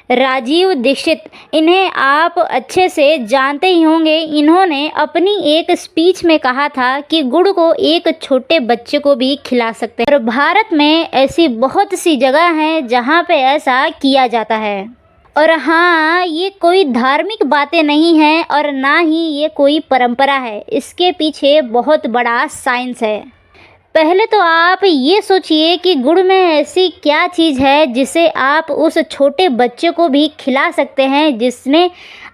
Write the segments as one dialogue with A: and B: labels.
A: राजीव दीक्षित, इन्हें आप अच्छे से जानते ही होंगे। इन्होंने अपनी एक स्पीच में कहा था कि गुड़ को एक छोटे बच्चे को भी खिला सकते हैं और भारत में ऐसी बहुत सी जगह हैं जहां पे ऐसा किया जाता है। और हाँ, ये कोई धार्मिक बातें नहीं हैं और ना ही ये कोई परंपरा है, इसके पीछे बहुत बड़ा साइंस है। पहले तो आप ये सोचिए कि गुड़ में ऐसी क्या चीज़ है जिसे आप उस छोटे बच्चे को भी खिला सकते हैं जिसने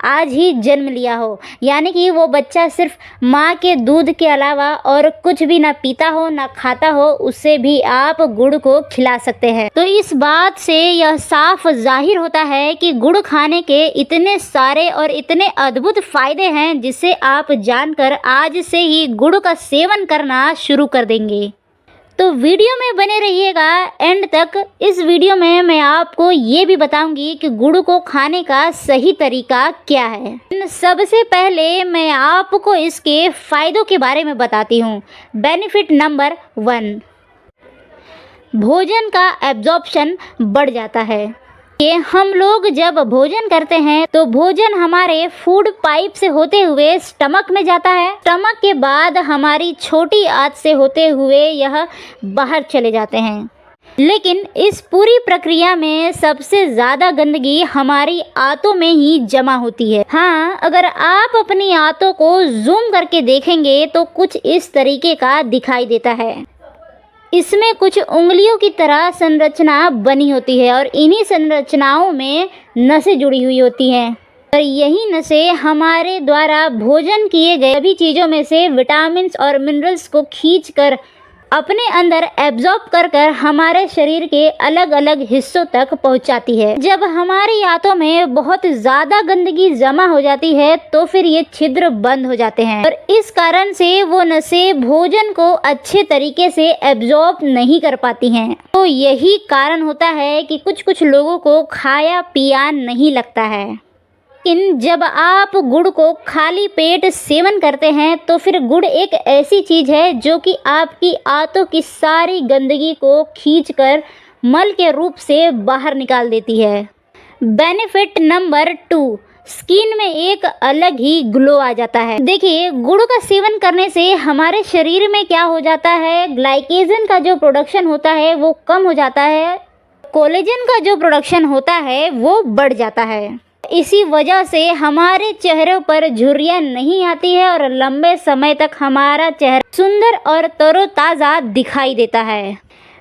A: आज ही जन्म लिया हो, यानी कि वो बच्चा सिर्फ माँ के दूध के अलावा और कुछ भी ना पीता हो ना खाता हो, उसे भी आप गुड़ को खिला सकते हैं। तो इस बात से यह साफ जाहिर होता है कि गुड़ खाने के इतने सारे और इतने अद्भुत फायदे हैं जिसे आप जानकर आज से ही गुड़ का सेवन करना शुरू कर देंगे। तो वीडियो में बने रहिएगा एंड तक। इस वीडियो में मैं आपको ये भी बताऊंगी कि गुड़ को खाने का सही तरीका क्या है। सबसे पहले मैं आपको इसके फायदों के बारे में बताती हूँ। बेनिफिट नंबर 1, भोजन का एब्जॉर्प्शन बढ़ जाता है। कि हम लोग जब भोजन करते हैं तो भोजन हमारे फूड पाइप से होते हुए स्टमक में जाता है। स्टमक के बाद हमारी छोटी आंत से होते हुए यह बाहर चले जाते हैं। लेकिन इस पूरी प्रक्रिया में सबसे ज़्यादा गंदगी हमारी आंतों में ही जमा होती है। हाँ, अगर आप अपनी आंतों को जूम करके देखेंगे तो कुछ इस तरीके का दिखाई देता है। इसमें कुछ उंगलियों की तरह संरचना बनी होती है और इन्हीं संरचनाओं में नसें जुड़ी हुई होती हैं और यही नसें हमारे द्वारा भोजन किए गए सभी चीज़ों में से विटामिन्स और मिनरल्स को खींचकर अपने अंदर एब्जॉर्ब कर हमारे शरीर के अलग अलग हिस्सों तक पहुंचाती है। जब हमारी आंतों में बहुत ज़्यादा गंदगी जमा हो जाती है तो फिर ये छिद्र बंद हो जाते हैं और इस कारण से वो नसें भोजन को अच्छे तरीके से एब्जॉर्ब नहीं कर पाती हैं। तो यही कारण होता है कि कुछ लोगों को खाया पिया नहीं लगता है। लेकिन जब आप गुड़ को खाली पेट सेवन करते हैं तो फिर गुड़ एक ऐसी चीज़ है जो कि आपकी आंतों की सारी गंदगी को खींचकर मल के रूप से बाहर निकाल देती है। बेनिफिट नंबर 2, स्किन में एक अलग ही ग्लो आ जाता है। देखिए, गुड़ का सेवन करने से हमारे शरीर में क्या हो जाता है, ग्लाइकेजन का जो प्रोडक्शन होता है वो कम हो जाता है, कोलेजन का जो प्रोडक्शन होता है वो बढ़ जाता है। इसी वजह से हमारे चेहरे पर झुर्रियाँ नहीं आती है और लंबे समय तक हमारा चेहरा सुंदर और तरोताज़ा दिखाई देता है।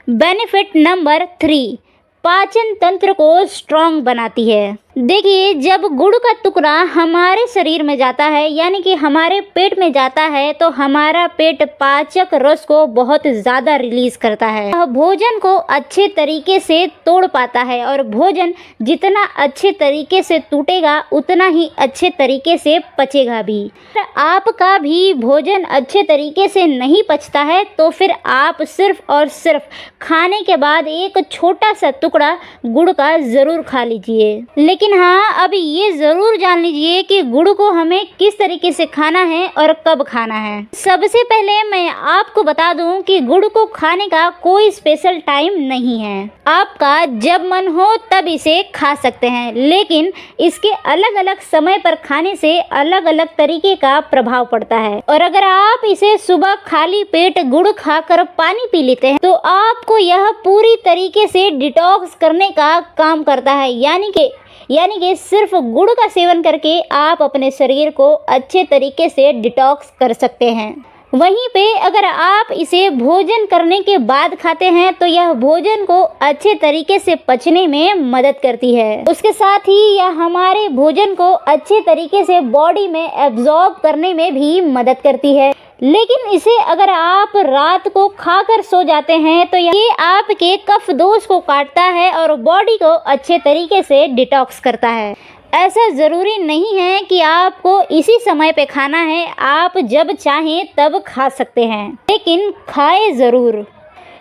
A: बेनिफिट नंबर 3, पाचन तंत्र को स्ट्रॉन्ग बनाती है। देखिए, जब गुड़ का टुकड़ा हमारे शरीर में जाता है यानी कि हमारे पेट में जाता है तो हमारा पेट पाचक रस को बहुत ज़्यादा रिलीज करता है। वह भोजन को अच्छे तरीके से तोड़ पाता है और भोजन जितना अच्छे तरीके से टूटेगा उतना ही अच्छे तरीके से पचेगा भी। आपका भी भोजन अच्छे तरीके से नहीं पचता है तो फिर आप सिर्फ और सिर्फ खाने के बाद एक छोटा सा टुकड़ा गुड़ का ज़रूर खा लीजिए। लेकिन हाँ, अब ये ज़रूर जान लीजिए कि गुड़ को हमें किस तरीके से खाना है और कब खाना है। सबसे पहले मैं आपको बता दूं कि गुड़ को खाने का कोई स्पेशल टाइम नहीं है। आपका जब मन हो तब इसे खा सकते हैं, लेकिन इसके अलग अलग समय पर खाने से अलग अलग तरीके का प्रभाव पड़ता है। और अगर आप इसे सुबह खाली पेट गुड़ खाकर पानी पी लेते हैं तो आपको यह पूरी तरीके से डिटॉक्स करने का काम करता है, यानी कि सिर्फ गुड़ का सेवन करके आप अपने शरीर को अच्छे तरीके से डिटॉक्स कर सकते हैं। वहीं पे अगर आप इसे भोजन करने के बाद खाते हैं तो यह भोजन को अच्छे तरीके से पचने में मदद करती है। उसके साथ ही यह हमारे भोजन को अच्छे तरीके से बॉडी में एब्जॉर्ब करने में भी मदद करती है। लेकिन इसे अगर आप रात को खाकर सो जाते हैं तो ये आपके कफ दोष को काटता है और बॉडी को अच्छे तरीके से डिटॉक्स करता है। ऐसा ज़रूरी नहीं है कि आपको इसी समय पे खाना है, आप जब चाहें तब खा सकते हैं, लेकिन खाए ज़रूर।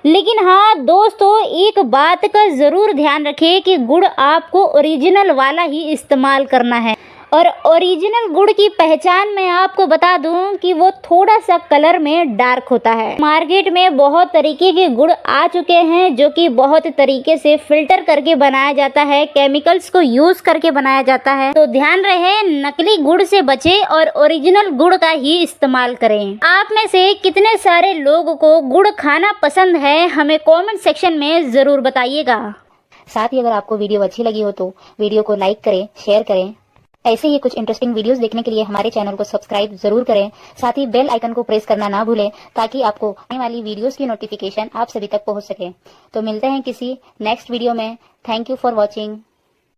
A: लेकिन हाँ दोस्तों, एक बात का ज़रूर ध्यान रखें कि गुड़ आपको ओरिजिनल वाला ही इस्तेमाल करना है और ओरिजिनल गुड़ की पहचान मैं आपको बता दूं कि वो थोड़ा सा कलर में डार्क होता है। मार्केट में बहुत तरीके के गुड़ आ चुके हैं जो कि बहुत तरीके से फिल्टर करके बनाया जाता है, केमिकल्स को यूज करके बनाया जाता है। तो ध्यान रहे, नकली गुड़ से बचें और ओरिजिनल गुड़ का ही इस्तेमाल करें। आप में से कितने सारे लोगों को गुड़ खाना पसंद है, हमें कमेंट सेक्शन में जरूर बताइएगा।
B: साथ ही अगर आपको वीडियो अच्छी लगी हो तो वीडियो को लाइक करें, शेयर करें। ऐसे ही कुछ इंटरेस्टिंग वीडियोस देखने के लिए हमारे चैनल को सब्सक्राइब जरूर करें। साथ ही बेल आइकन को प्रेस करना ना भूलें ताकि आपको आने वाली वीडियोस की नोटिफिकेशन आप सभी तक पहुंच सके। तो मिलते हैं किसी नेक्स्ट वीडियो में। Thank you for watching.